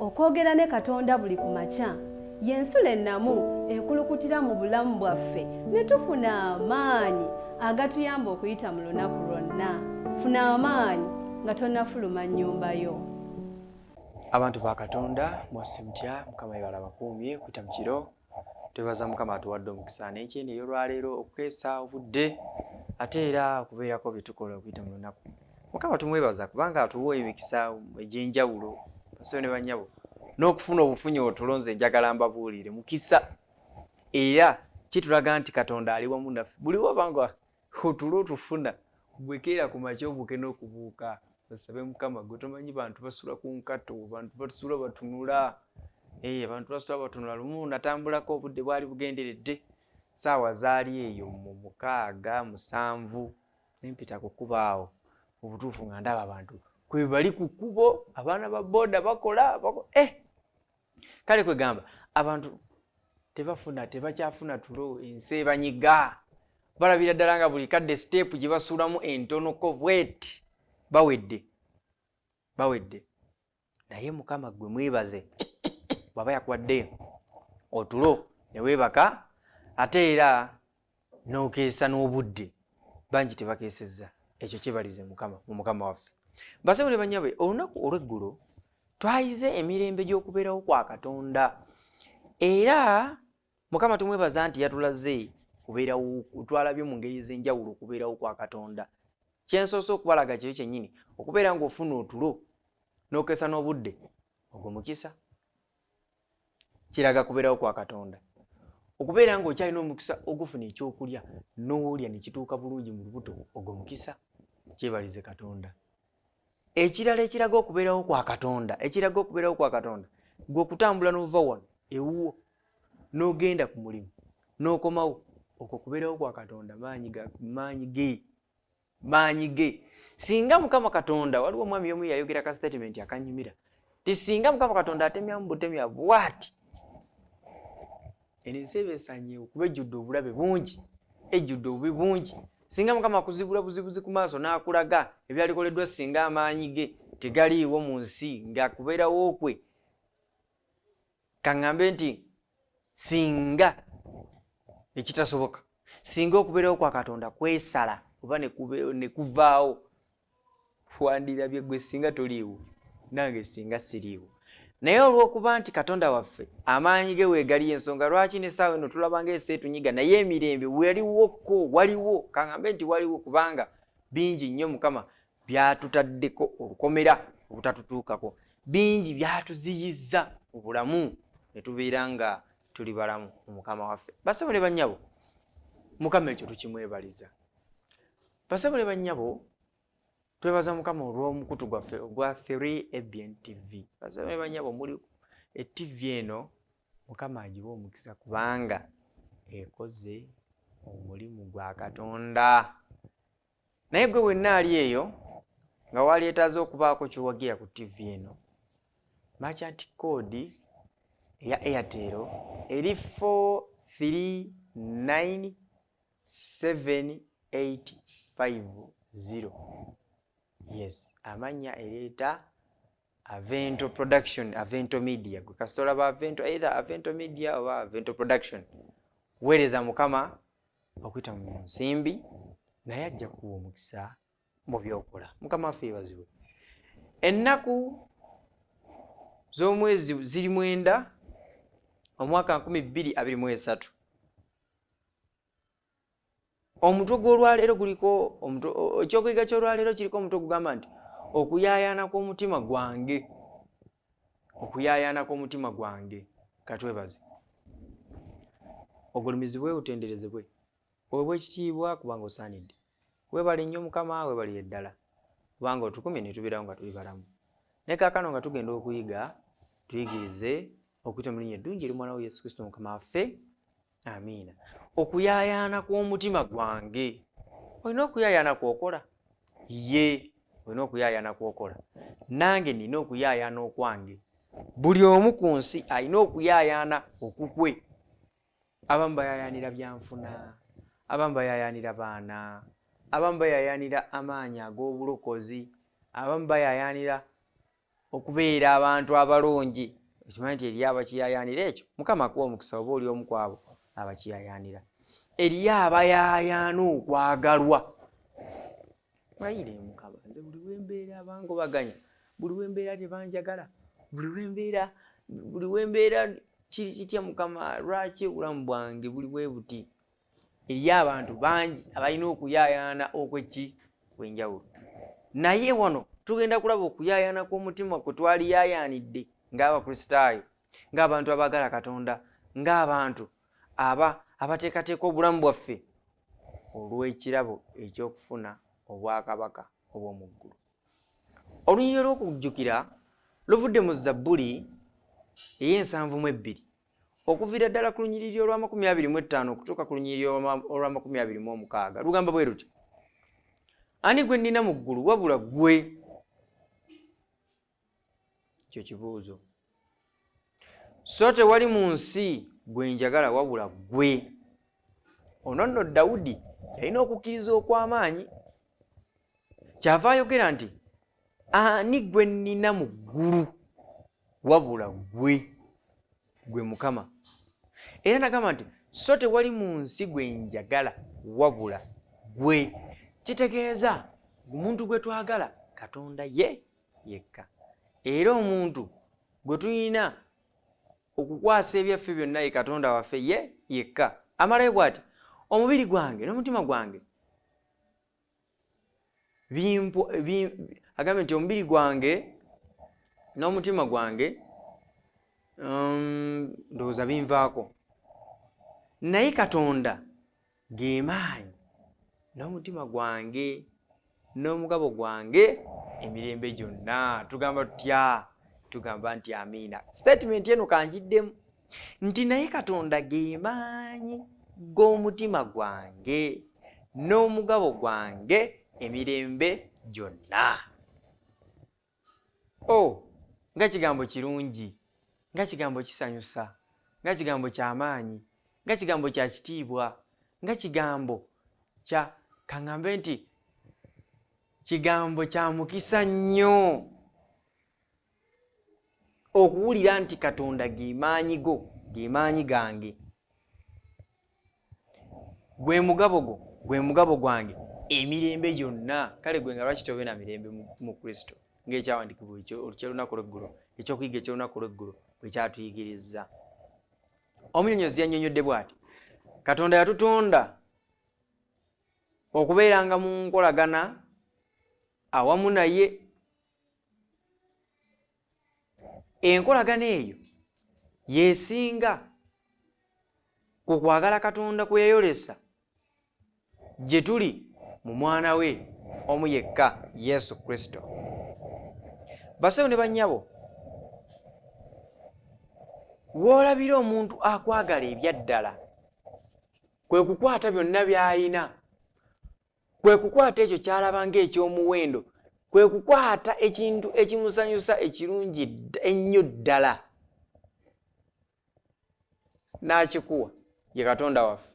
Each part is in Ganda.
okwogera ne Katonda buli ku makya y'ensula ennamu ekulukutira mu bulamu bwaffe ne tufuna amaanyi agatuyamba okuyita mu lunaku lwonna. Funa amaanyi nga tonnafuluma nnyumba yo. Abantu ba Katonda mwasi mutya, Mukama yebala bakuumye kuyita mu kiro. Twebaza Mukama atuwadde omukisa n'ekyenda ey'olwaleero okukeesa obudde ate era okubeerako bye tukola okuyita mu lunaku. Mukama tumwebaza kubanga atuwa emikisa egy'enjawulo basawo ne bannyabo n'okufuna obufunyi otulonze njagala mbabuulire mukisa era kitulaga nti Katonda ali wamu naffe. Buli wabanga otulo otufuna gwekeera ku makya obuuke n'okubuuka basabe Mukama gwe tomanyi bantu basula ku nkato, bantu basula batunula. Abantu basula batunula. Lumu natambulako obudde bwali bugenderedde saawa zaali eyo mu 6, 7 nempita ku kubaawo obutuufu nga ndaba abantu kwe bali ku kkubo abaana ba boda bakola kale kwegamba abantu tebakyafuna tulo, ensi ebanyiga. Balabira ddala nga buli kadde step gye basuulamu entonoko bweti bawedde. Naye Mukama gwe mwebaze bw'aba yakuwadde otulo ne weebaka ate era n'okeesa n'obudde. Bangi tebakeesezza. Ekyo kyebalize Mukama mu Mukama waffe. Basawo ne bannyabe, olunaku olw'eggulo twayize emirembe gy'okubeerawo kwa Katonda era Mukama tumwebaza nti yatulaze kubeerawo, twalabye mu ngeri ez'enjawulo okubeerawo kwa Katonda. Kyensoose okubalaga kyeyo kyennyini okubeera ng'ofuna otulo n'okeesa n'obudde ogwo mukisa. Kiraga kubeerawo kwa Katonda. Okubeera ng'okyalina omukisa ogufuna ekyokulya n'olya ne kituuka bulungi mu lubuto ogwo mukisa. Kyebalize Katonda. Ekirala ekiraga okubeerawo kwa Katonda, gwe okutambula n'ova wano ewuwo n'ogenda ku mulimu n'okomawo, okwo kubeerawo kwa Katonda maanyi ge. Singa Mukama Katonda, waliwo omwami omu yayogera ka statement akanyumira ti singa Mukama Katonda atemyamu butemya bw'ati ensi ebeesanye okuba ejjudde obulabe bungi, ejjudde obubi bungi. Singa Mukama akuzibula buzibuzi ku maaso n'akulaga ebyalikoleddwa singa amaanyi ge tegaliiwo mu nsi ng'akubeerawo kwe, kaŋŋambe nti singa ekitasoboka, singa okubeerawo kwa Katonda kwesala oba ne kuvaawo, wandirabye gwe singa toliiwo nange singa siriiwo. Naye olw'okuba nti Katonda waffe amaanyi ge weegaliyo, ensonga lwaki n'essaawa eno tulaba ng'ensi etunyiga naye emirembe waliwo, kaŋŋambe nti waliwo kubanga bingi nnyo Mukama byatutaddeko olukomera obutatutuukako, bingi byatuziyizza obulamu ne tubeera nga tuli balamu mu Mukama waffe. Basawo ne bannyabo, Mukama ekyo tukimwebaliza. Basawo ne bannyabo, twebaza Mukama olw'omukutu gwaffe ogwa 3ABN TV. Basawo ne bannyabo, muli TV eno Mukama agiwa omukisa kubanga ekoze omulimu gwa Katonda. Naye gwe wenna ali eyo nga waleetaaze okubaako ky'owagira ku TV eno, merchant code eya Airtel eri 439750. Yes, amanya ereeta Avento Production, Avento Media. Gwe kasitola ba Avento, either Avento Media oba Avento Production. Weereza Mukama okuyita mu nsimbi naye ajja kuwa omukisa mu byokola. Mukama waffe yeebazibwe. Ennaku z'omwezi ziri 9 omwaka 2023. Omutwe gw'olwaleero guliko ekyokuyiga ky'olwaleero kiriko omutwe gugamba nti okuyaayaana kw'omutima gwange. Katwebaze. Ogulumizibwe otenderezebwe. Weebwe ekitiibwa kubanga osaanidde. Weebale nnyo Mukama, weebale eddala. Kubanga otukumye ne tubeerawo nga tuli balamu. Ne kaakano nga tugenda okuyiga, tuyigirize okuyita mu linnya eddungi ery'Omwana we Yesu Kristo Mukama waffe. Amiina. Okuyaayaana kw'omutima gwange. Olina okuyaayaana kw'okola? Olina okuyaayaana kw'okola. Nange nina okuyaayaana okwange. Buli omu ku nsi alina okuyaayaana okukwe. Abamu bayaayaanira byanfuna, abamu bayaayaanira baana, abamu bayaayaanira amaanyi ag'obulokozi, abamu bayaayaanira okubeera abantu abalungi. Ekimanyi nti eriyo abakiyayaanira ekyo Mukama akuwa omukisa oba oli omu ku abo abakiyayaanira. Eriyo abayayaana okwagalwa. Bayire Mukama nze buli wembeera abangobaganya, buli wembeera tebanjagala, buli wembeera kiri kitya Mukama, lwaki obulamu bwange buli bwe buti? Eriyo abantu bangi abalina okuyayaana okwenjawulo. Naye wano tugenda kulaba okuyayaana kw'omutima kwe twaliyayaanidde ng'Abakristaayo, ng'abantu abaagala Katonda, ng'abantu abateekateeka obulamu bwaffe olw'ekirabo eky'okufuna obwakabaka obw'omu ggulu. Olunyiriri olw'okujjukira luvudde mu Zabbuli ey'ensanvu-mu-ebbiri okuviira ddala ku lunyiriri olwa 25 okutuuka ku lunyiriri olwa 26. Lugamba bwe luti: ani gwe nnina mu ggulu wabula ggwe? Ekyo kibuuzo. So tewali mu nsi gwe njagala wabula ggwe. Ono nno Dawudi yalina okukkiriza okw'amaanyi. Kyava ayogera nti ani gwe nnina mu ggulu wabula ggwe, gwe Mukama. Era nagamba nti so tewali mu nsi gwe njagala wabula ggwe. Kitegeeza omuntu gwe twagala Katonda yekka. Era omuntu gwe tulina okukwasa ebyaffe byonna ye Katonda waffe yekka. Amalayo bw'ati: omubiri gwange n'omutima gwange agambe nti omubiri gwange n'omutima gwange ndowooza binvaako, naye Katonda ge maanyi n'omutima gwange n'omugabo gwange emirembe gyonna. Tugamba tutya? Tugamba nti amiina. Statement eno kanjiddemu nti naye Katonda ge maanyi g'omutima gwange n'omugabo gwange emirembe gyonna. Nga kigambo kirungi, nga kigambo kisanyusa, nga kigambo ky'amaanyi, nga kigambo kya kitiibwa, nga kigambo kya kaŋŋambe nti kigambo kya mukisa nnyo okuwulira nti Katonda ge maanyi go, ge maanyi gange, gwe mugabo go, gwe mugabo gwange emirembe gyonna. Kale gwe nga lwaki tobe na mirembe mu Kristo? Ng'ekyawandiikibwa eky'olunaku lw'eggulo, ekyokuyiga eky'olunaku lw'eggulo bwe kyatuyigiriza. Omunnyonnyozi yannyonnyodde bw'ati: Katonda yatutonda okubeeranga mu nkolagana awamu naye. Enkolagana eyo yeesinga ku kwagala Katonda kwe yayolesa gye tuli mu mwana we omu yekka, Yesu Kristo. Basawo ne bannyabo, w'olabira omuntu akwagala ebyaddala kwe kukwata byonna by'ayina, kwe kukwata ekyo ky'alaba ng'ekyomuwendo, kwe kukwata ekintu ekimusanyusa ekirungi ennyo ddala n'akikuwa, ye Katonda waffe.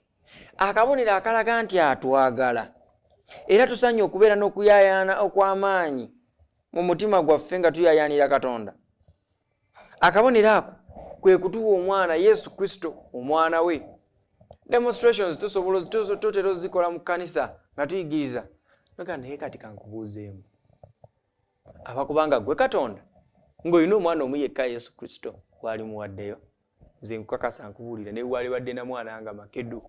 Akabonero akalaga nti atwagala era tusaanye okubeera n'okuyayaana okw'amaanyi mu mutima gwaffe nga tuyayaanira Katonda. Akabonero ako kwe kutuwa omwana Yesu Kristo, omwana we. Demonstrations tutera ozikola mu kkanisa nga tuyigiriza. Naye kati kankubuuzeemu, abakubanga gwe Katonda ng'olina omwana omu yekka Yesu Kristo gwali muwaddeyo, nze nkukakasa nkubuulira ne waalibadde na mwana nga makedu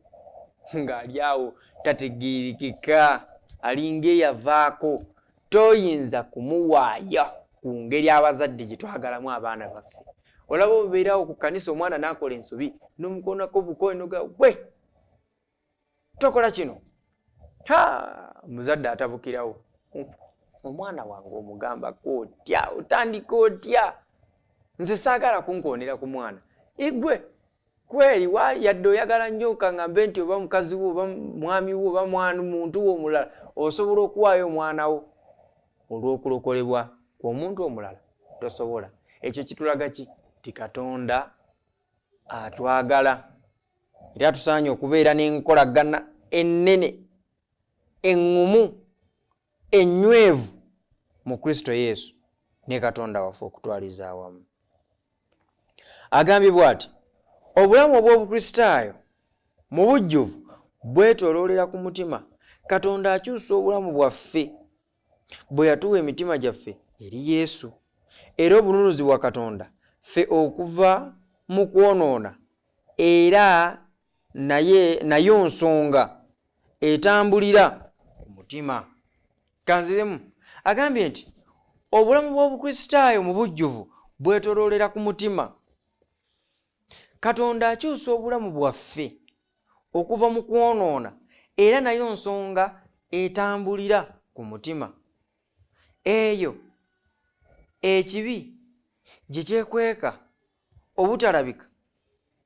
ng'ali awo tategeerekeka, alinga eyavaako, toyinza kumuwaayo ku ngeri abazadde gye twagalamu abaana baffe. Olaba obeerawo ku kkanisa omwana n'akola ensobi n'omukonako bukowe noga gwe tokola kino. Muzadde atabukirawo, omwana wange omugambako otya, otandika otya? Nze saagala kunkoonera ku mwana. Igwe kweri yadde oyagala nnyo okaŋŋambe nti oba mukazi wo oba mwami wo oba muntu wo omulala osobola okuwaayo omwana wo olw'okulokolebwa kw'omuntu omulala? Tosobola. Ekyo kitulaga ki? Ti Katonda atwagala era tusaanye okubeera n'enkolagana ennene, eŋŋumu, ennywevu mu Kristo Yesu. ne Katonda waffe okutwaliza awamu. Agambye bw'ati, obulamu obw'obukristaayo mu bujjuvu bwetooloolera ku mutima. Katonda akyusa obulamu bwaffe bwe yatuwa emitima gyaffe eri Yesu, era obununuzi bwa Katonda ffe okuva mu kwonoona, era nayo nsonga etambulira ku mutima. Kanziremu agambye nti obulamu bw'obukristaayo mu bujjuvu bwetooloolera ku mutima. Katonda akyusa obulamu bwaffe okuva mu kwonoona, era nayo nsonga etambulira ku mutima. Eyo ekibi gye kyekweka obutalabika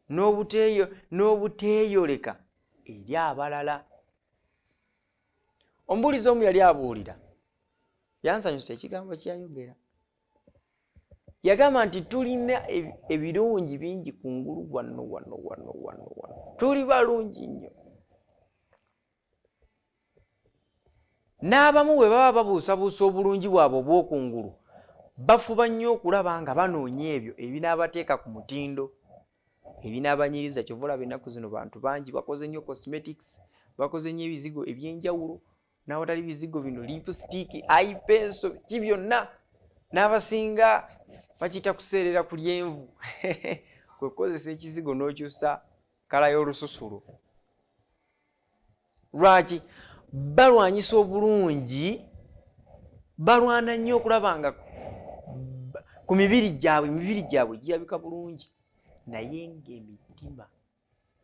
n'obuteeyoleka eri abalala. Omubuulizi omu yali abuulira, yansanyusa ekigambo kyeyayogera. Yagamba nti tulina ebirungi bingi kungulu wano. Tuli balungi nnyo. N'abamu bwe baba babuusabuusa obulungi bwabwe obw'okungulu, bafuba nnyo okulaba nga banoonya ebyo ebinaabateeka ku mutindo, ebinaabanyiriza. Kyova olaba ennaku zino bantu bangi bakoze nnyo cosmetics, bakoze nnyo ebizigo eby'enjawulo, n'awatali bizigo bino lipstick, eye pencil, ki byonna. N'abasinga bakita kuseerera ku lyenvu kwe kukozesa ekizigo n'okyusa kala y'olususulo. Lwaki? Balwanyisa obulungi, balwana nnyo okulaba nga ku mibiri gyabwe girabika bulungi, naye ng'emitima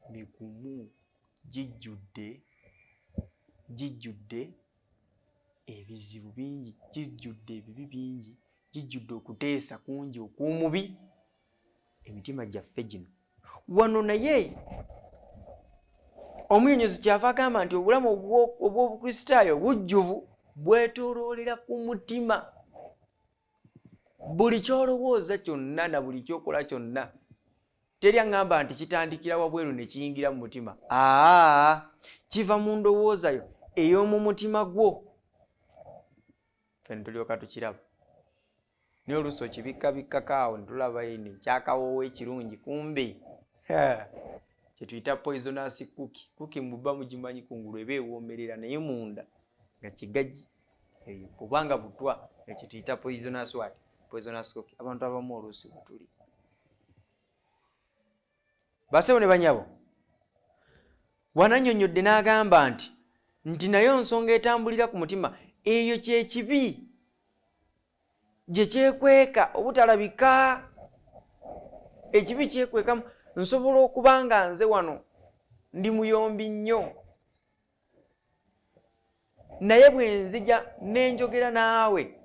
migumu gijjudde ebizibu bingi, gijjudde ebibi bingi, gijjudde okuteesa kungi okw'omubi emitima gyaffe gino. Wano naye omuyonyozi kyava agamba nti obulamu obw'obukristaayo bujjuvu bwetooloolera ku mutima. Buli ky'olowooza kyonna na buli ky'okola kyonna teri aŋŋamba nti kitandikira wabweru ne kiyingira mu mutima. Kiva mu ndowoozayo ey'omu mutima gwo. Fene tulyoka tukiraba. Naye oluusi okibikkabikkako awo ne tulaba eno ekyakawoowo ekirungi, kumbe kyetuyita poisonous cookie. Cookie muba mugimanyi kungulu eba ewoomerera, naye munda nga kigagi. Obanga butwa ekyo tuyita poisonous cookie. Abantu abamu oluusi butuli. Basewo ne banyabo, wanannyonnyodde n'agamba nti nayo nsonga etambulira ku mutima. Eyo kyekibi gye kyekweka obutalabika. Ekibi kyekwekamu. Nsobola okuba nga nze wano ndi muyombi nnyo, naye bwe nzija n'enjogera naawe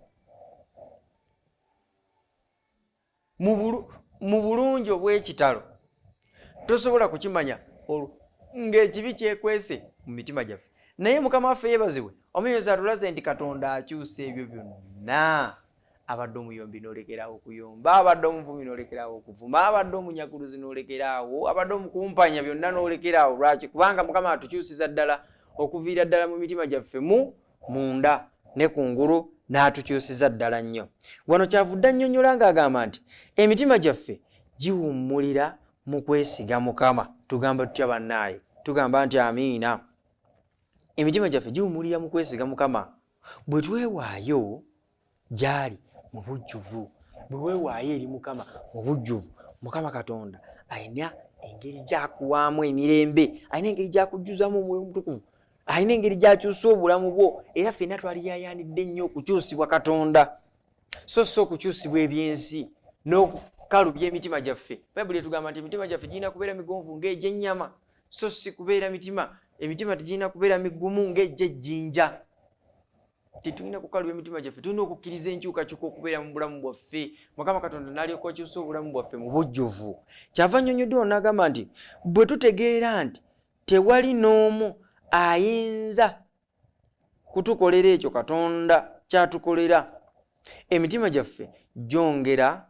mu bulungi obw'ekitalo, tosobola kukimanya ng'ekibi kyekwese mu mitima gyaffe. Naye Mukama waffe yeebazibwe, omuyonyozi atulaze nti Katonda akyusa ebyo byonna. Abadde omuyombi n'olekeraawo okuyomba, abadde omuvumi n'olekeraawo okuvuma, abadde omunyaguluzi n'olekeraawo, abadde omukumpanya, byonna n'olekeraawo. Lwaki? Kubanga Mukama atukyusiza ddala okuviira ddala mu mitima gyaffe munda ne kungulu, n'atukyusiza ddala nnyo. Wano kyavudde annyonnyola ng'agamba nti emitima gyaffe giwummulira mu kwesiga Mukama. Tugamba tutya bannaaye? Tugamba nti amiina. Emitima gyaffe giwummulira mu kwesiga Mukama bwe twewaayo gy'ali mu bujjuvu. Bwe weewaayo eri Mukama mu bujjuvu, Mukama Katonda alina engeri gy'akuwaamu emirembe, alina engeri gy'akujjuzamu Omwoyo Omutukuvu, alina engeri gy'akyusa obulamu bwo. Era ffenna twaliyaayaanidde nnyo okukyusibwa Katonda, so okukyusibwa ebyensi n'okukalubya emitima gyaffe. Bayibuli etugamba nti emitima gyaffe girina kubeera migonvu ng'egy'ennyama, so si kubeera emitima tegirina kubeera migumu ng'egy'ejjinja. Tetulina kukalubya emitima gyaffe, tulina okukkiriza enkyukakyuka okubeera mu bulamu bwaffe. Mukama Katonda n'alyoka akyusa obulamu bwaffe mu bujjuvu. Kyava nnyonnyodde ono n'agamba nti bwe tutegeera nti tewali n'omu ayinza kutukolera ekyo Katonda kyatukolera, emitima gyaffe gyongera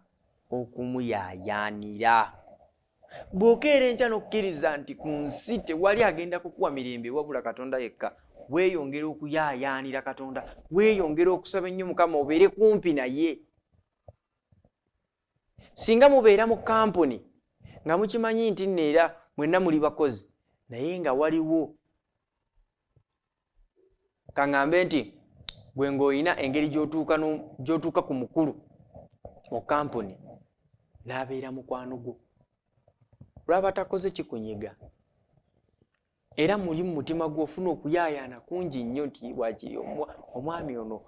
okumuyaayaanira. Bw'okeera enkya n'okkiriza nti ku nsi tewali agenda kukuwa mirembe wabula Katonda yekka, weeyongera okuyaayaanira Katonda, weeyongera okusaba ennyo Mukama obeere kumpi naye. singa mubeera mu kampuni nga mukimanyi nti neera mwenna muli bakozi naye nga waliwo kaŋŋambe nti gwe ng'olina engeri gy'otuuka ku mukulu mu kampuni n'abeera mukwano gwo lwaba takoze kikunyiga era muli mu mutima gwo ofuna okuyaayaana kungi nnyo nti wakiri omwami ono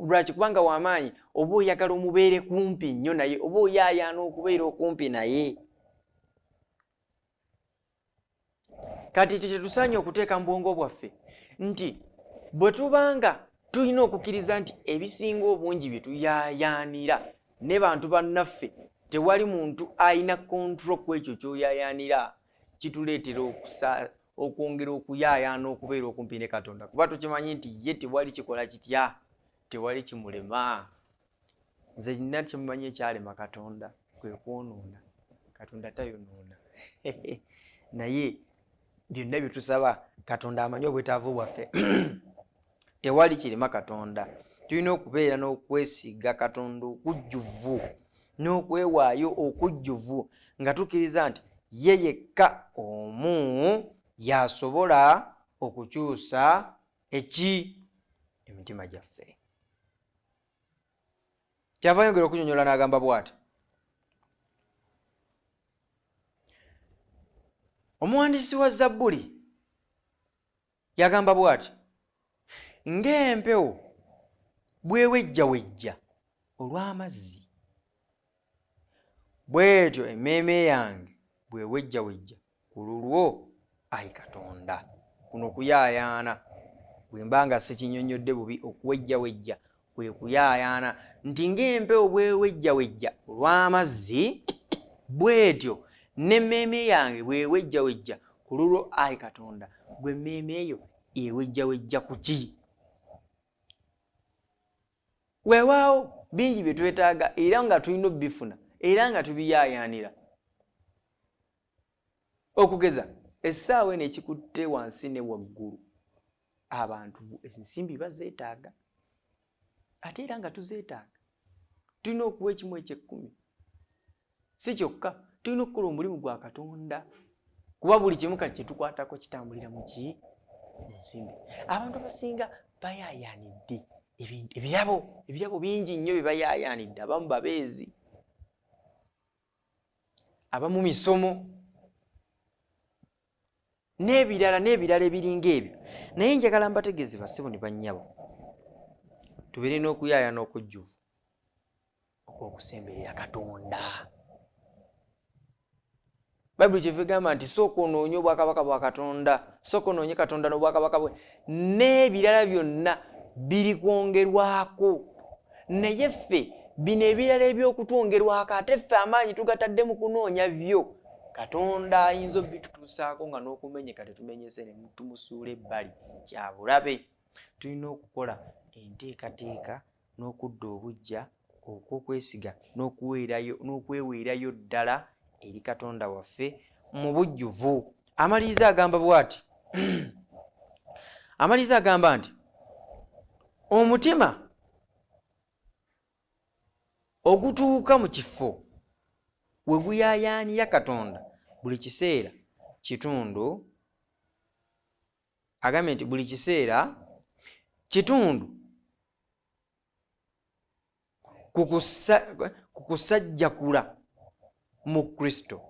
lwaki kubanga w'amaanyi oba oyagala omubeere kumpi nnyo naye oba oyaayaana okubeera okumpi naye. Kati ekyo kyetusaanye okuteeka mu bwongo bwaffe nti bwe tubanga tulina okukkiriza nti ebisinga obungi bye tuyaayaanira ne bantu bannaffe tewali muntu alina kontro ku ekyo ky'oyaayaanira kituleetera okwongera okuyaayaana okubeera okumpi ne Katonda kuba tukimanyi nti ye tewali kikola kitya tewali kimulema. Nze nina kimumanyi ekyalema Katonda kwe kwonoona. Katonda tayonoona naye byonna bye tusaba Katonda amanyi obwetaavu bwaffe tewali kirema Katonda. Tulina okubeera n'okwesiga Katonda okujjuvu n'okwewaayo okujjuvu nga tukkiriza nti ye yekka omu yasobola okukyusa emitima gyaffe. Kyava yongera okunyonyola n'agamba bw'ati, omuwandiisi wa Zabbuli yagamba bw'ati, ng'empewo bw'ewejjawejja olw'amazzi bw'etyo emmeeme yange bw'ewejjawejja ku lulwo ayi Katonda. Kuno kuyaayaana bwe mba nga sikinyonnyodde bubi, okuwejjawejja kwe kuyaayaana nti ng'empewo bw'ewejjawejja olw'amazzi bw'etyo n'emmeeme yange bw'ewejjawejja ku lulwo ayi Katonda. Gwe emmeeme eyo ewejjawejja ku ki? Weewaawo bingi bye twetaaga era nga tulina obifuna era nga tubiyaayaanira. Okugeza essaawa eno ekikutte wansi ne waggulu abantu ensimbi bazeetaaga ate era nga tuzeetaaga. Tulina okuwa ekimu eky'ekkumi. Si kyokka tulina okukola omulimu gwa Katonda kuba buli kimu kati kye tukwatako kitambulira mu ki? Ensimbi. Abantu abasinga bayaayaanidde ebirabo bingi nnyo bye bayaayaanidde. Abamu babeezi, abamu misomo n'ebirala ebiringa ebyo. Naye njagala mbategeeze bassebo ne bannyabo tubeere n'okuyaayaana okujjuvu okw'okusemberera Katonda. Bayibuli kyeva egamba nti sooka onoonye obwakabaka bwa Katonda, sooka onoonye Katonda n'obwakabaka bwe, n'ebirala byonna biri kwongerwako. Naye ffe bino ebirala eby'okutwongerwako ate ffe amaanyi tugatadde mu kunoonya byo. Katonda ayinza obitutuusaako nga n'okumenyeka tetumenyese ne tumusuula ebbali. Kya bulabe. Tulina okukola enteekateeka n'okudda obujja okw'okwesiga n'okweweerayo ddala eri Katonda waffe mu bujjuvu. Amaliriza agamba bw'ati amaliriza agamba nti omutima ogutuuka mu kifo we guyaayaanira Katonda buli kiseera kitundu. Agambye nti buli kiseera kitundu kukusajjakula mu Kristo.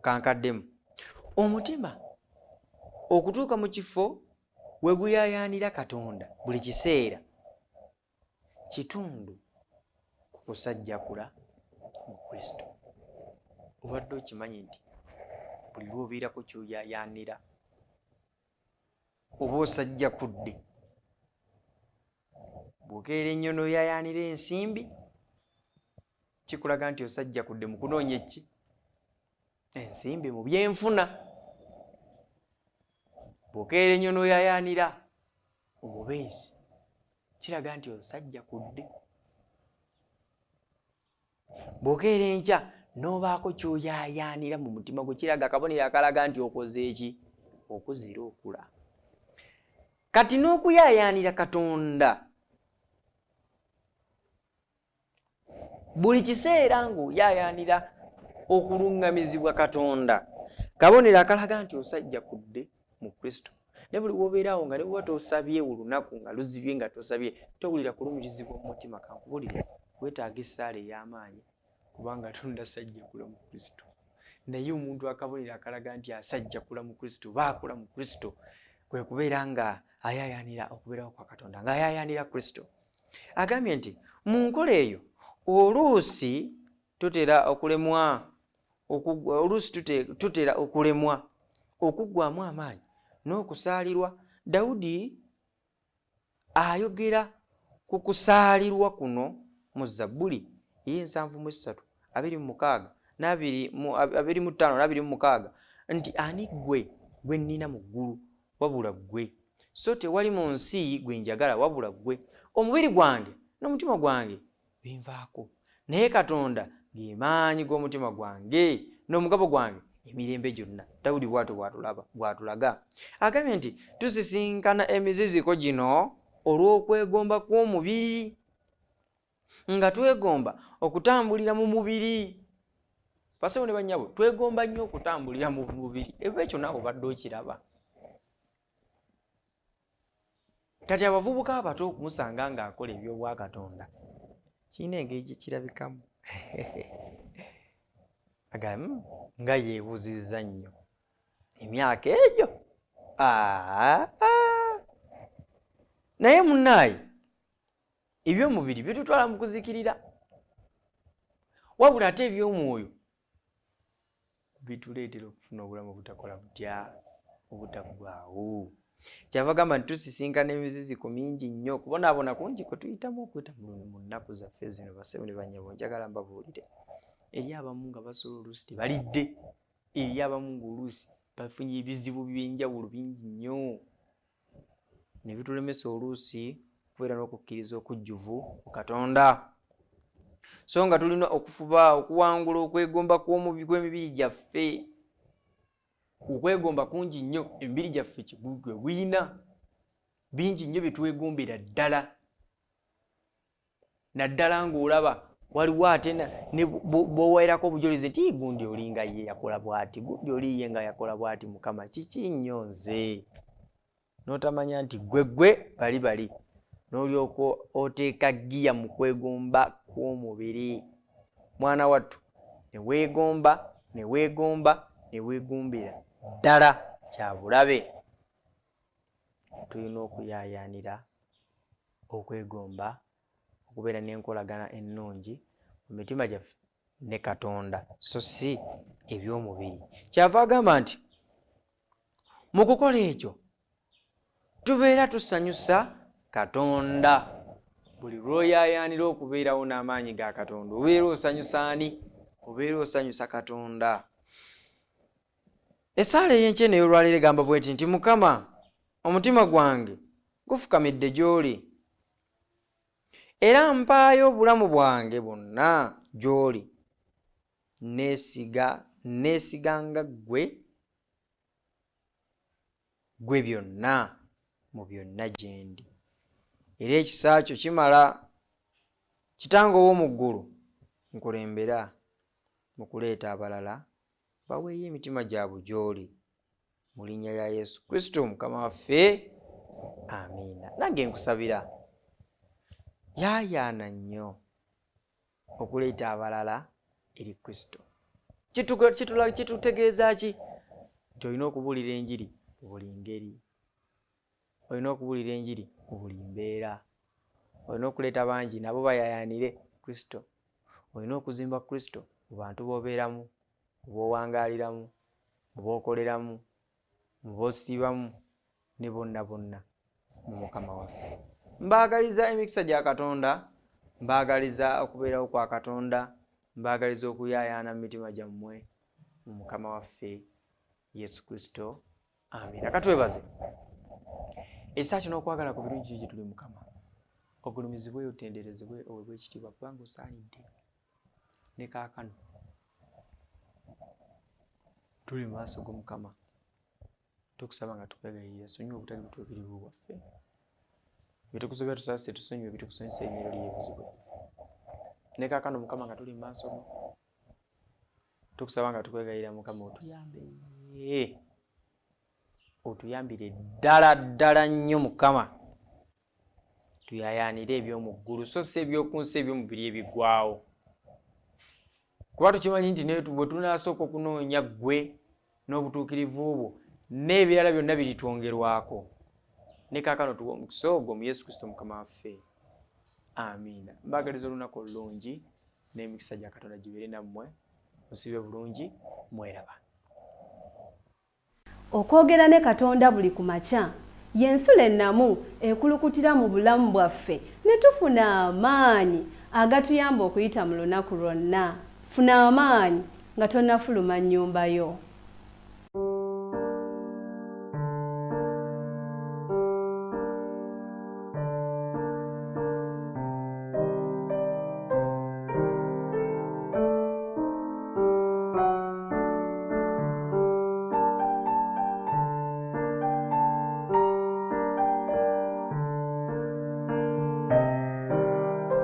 Kankaddemu omutima okutuuka mu kifo we guyaayaanira Katonda buli kiseera kitundu kukusajjakula mu Kristo. Obadde okimanyi nti buli lw'obeerako ky'oyaayaanira oba osajjakudde, bw'okeera ennyo n'oyaayaanira ensimbi kikulaga nti osajjakudde mu kunoonya ki? Ensimbi mu byenfuna. Bw'okeera ennyo n'oyaayaanira obubeezi kiraga nti osajjakudde. Bw'okeera enkya n'obaako ky'oyaayaanira mu mutima gwe kiraga akabonero akalaga nti okoze eki? Okuzira okula. Kati n'okuyaayaanira Katonda buli kiseera ng'oyaayaanira okuluŋŋamizibwa Katonda. Kabonero akalaga nti osajja kudde mu Kristo. Ne buli wobeerawo nga ne bwe tosabye olunaku nga luzibye nga tosabye towulira kulumirizibwa mu mutima. Kankubulire weetaaga essaala ey'amaanyi kubanga Katonda sajjakula mu Kristo. Naye omuntu akabonero akalaga nti asajjakula mu Kristo baakula mu Kristo kwe kubeera nga ayaayaanira okubeerawo kwa Katonda ng'ayaayaanira Kristo. Agambye nti mu nkola eyo oluusi tutera okulemwa okuggwaamu amaanyi n'okusaalirwa. Dawudi ayogera ku kusaalirwa kuno mu Zabbuli ey'ensanvu mu 3 26 25 26 nti ani gwe nnina mu ggulu wabula ggwe, so tewali mu nsi gwe njagala wabula ggwe. Omubiri gwange n'omutima gwange binvaako, naye Katonda ge maanyi g'omutima gwange n'omugabo gwange emirembe gyonna. Dawudi bw'atyo bw'atulaga. Agambye nti tusisinkana emiziziko gino olw'okwegomba kw'omubiri, nga twegomba okutambulira mu mubiri. Basebo ne bannyabo twegomba nnyo okutambulira mu mubiri. Ekyo naawe obadde okiraba. Kati abavubuka abato okumusanga ng'akola eby'obwakatonda kirina engeri gye kirabikamu. Nga yeebuzizza nnyo emyaka egyo. Naye munnaayi eby'omubiri bitutwala mu kuzikirira, wabula ate eby'omwoyo bituleetera okufuna obulamu obutakola butya obutaggwaawo. Kyava gamba nti tusisinkana emiziziko mingi nnyo. Kubonaabona kungi kwe tuyitamu okwita mu nnaku zaffe zino. Basebo ne bannyabo njagala mbabuulire, eri abamu nga basobola oluusi tebalidde, eri abamu ng'oluusi bafunye ebizibu by'enjawulo bingi nnyo ne bitulemesa oluusi okubeera n'okukkiriza okujjuvu ku Katonda. So nga tulina okufuba okuwangula okwegomba kw'emibiri gyaffe. Okwegomba kungi nnyo, emibiri gyaffe kigugwe bwina bingi nnyo byetwegombera ddala, naddala ng'olaba waliwo ate bw'owairako obujulizi nti gundi olinga ye yakola bw'ati, gundi oli ye nga yakola bw'ati. Mukama kiki nnyo nze, n'otamanya nti gwe bali n'olyoka oteeka giya mu kwegomba kw'omubiri. Mwana wattu neweegombera ddala kya bulabe. Tulina okuyaayaanira okwegomba, okubeera n'enkolagana ennungi mu mitima gyaffe ne Katonda, so si eby'omubiri. Kyava agamba nti mu kukola ekyo tubeera tusanyusa Katonda. Buli lw'oyaayaanira okubeerawo n'amaanyi ga Katonda obeera osanyusa ani? Obeera osanyusa Katonda. Essaala ey'enkyeno ey'olwaleero egamba bw'eti nti Mukama, omutima gwange gufukamidde gy'oli, era mpaayo obulamu bwange bwonna gy'oli. Neesiganga ggwe byonna mu byonna gye ndi, era ekisa kyo kimala. Kitange ow'omu ggulu nkulembera mu kuleeta abalala baweeyo emitima gyabwe gy'oli, mu linnya lya Yesu Kristo Mukama waffe, amiina. Nange nkusabira yaayaana nnyo okuleeta abalala eri Kristo. Kitutegeeza ki? Nti olina okubuulira enjiri mu buli ngeri, olina okubuulira enjiri mu buli mbeera, olina okuleeta bangi nabo bayaayaanire Kristo, olina okuzimba Kristo mu bantu b'obeeramu, mu b'owangaaliramu, mu b'okoleramu, mu b'osiibamu ne bonna mu Mukama waffe. Mbaagaliza emikisa gya Katonda, mbaagaliza okubeerawo kwa Katonda, mbaagaliza okuyaayaana mu mitima gyammwe mu Mukama waffe Yesu Kristo, amiina. Katwebaze. Essa kino okwagala ku birungi gye tuli Mukama ogulumizibwe otenderezebwe oweebwe ekitiibwa kubanga osaanidde. Ne kaakano tuli mu maaso g'Omukama tukusaba nga tukwegayirira sonyiwa obutali butuukirivu bwaffe, bye tukusobera tusaasire tusonyiwe bitukusonyesa erinnya lyo lyebazibwe. ne kaakano Mukama nga tuli mu maaso go tukusaba nga tukwegayirira Mukama otuyambire ddala nnyo Mukama tuyayaanire eby'omu ggulu so si eby'oku nsi eby'omubiri ebiggwaawo kuba tukimanyi nti bwe tunaasooka okunoonya ggwe n'obutuukirivu bwo n'ebirala byonna biritwongerwako ne kaakano tuwa omukisa ogwo mu Yesu Kristo Mukama waffe amiina. Mbaagaliza olunaku olulungi n'emikisa gya Katonda gibeere nammwe musibe bulungi mweraba. Okwogera ne Katonda buli ku makya y'ensula ennamu ekulukutira mu bulamu bwaffe ne tufuna amaanyi agatuyamba okuyita mu lunaku lwonna. Funa amaanyi nga tonnafuluma nnyumba yo.